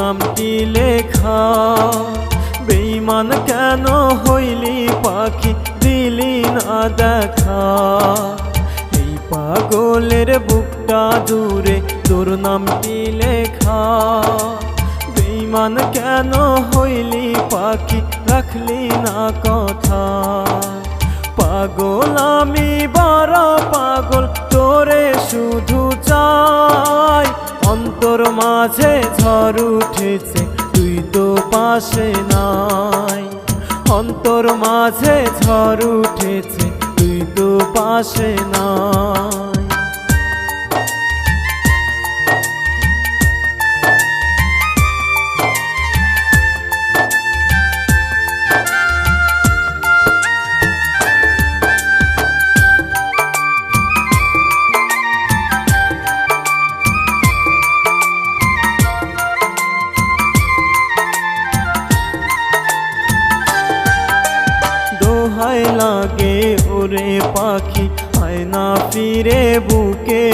নামটি লেখা। বেঈমান কেন হইলি পাখি, দিলি না দেখা। এই পাগলের বুকটা জুড়ে তোর নামটি লেখা। বেঈমান কেন হইলি পাখি, রাখলি না কথা। পাগল আমি বড় পাগল, তোরে শুধু চাই। অন্তর মাঝে ঝড় উঠেছে, তুই তো পাশে নাই। অন্তর মাঝে ঝড় উঠেছে, তুই তো পাশে নাই। দোহাই লাগে ওরে পাখি, আয় না ফিরে বুকে।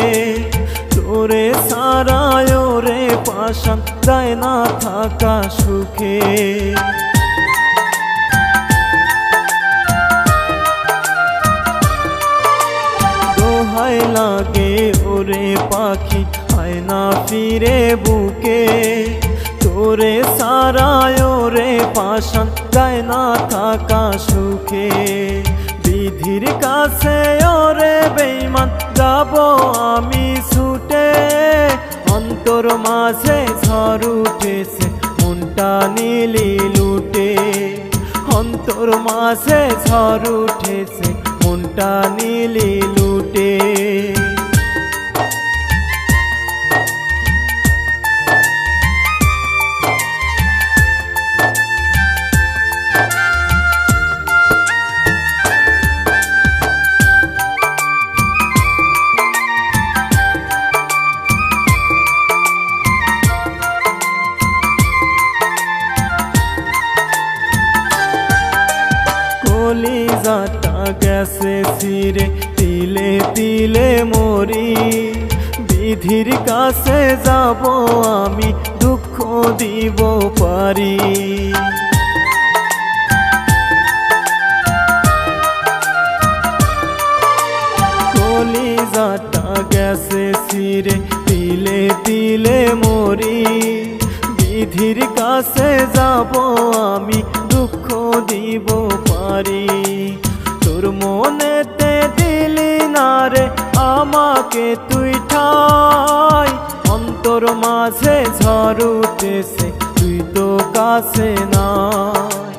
তোরে সারায় ওরে পাশান, যায় না থাকা সুখে। দোহাই লাগে ওরে পাখি, আয় না ফিরে বুকে। তোরে সারায় ওরে পাশান, যায় না থাকা সুখে। বিধির কাছে ওরে বেঈমান, যাব আমি ছুটে। অন্তর মাঝে ঝড় উঠেছে, মনটা নিলি লুটে। অন্তর মাঝে ঝড় উঠেছে, মনটা নিলি লুটে। কলিজাটা গেছে ছিঁড়ে, তিলে তিলে মরি। বিধির কাছে যাব আমি, দুঃখ দিব পারি। কলিজাটা গেছে ছিঁড়ে, তিলে তিলে মরি। বিধির কাছে যাব আমি, দুঃখ দিব পারি। তোর মনেতে দিলি না রে আমাকে তুই ঠাই। অন্তর মাঝে ঝড় উঠেছে, তুই তো কাছে নাই।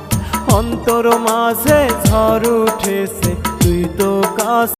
অন্তর মাঝে ঝড় উঠেছে, তুই তো কাছে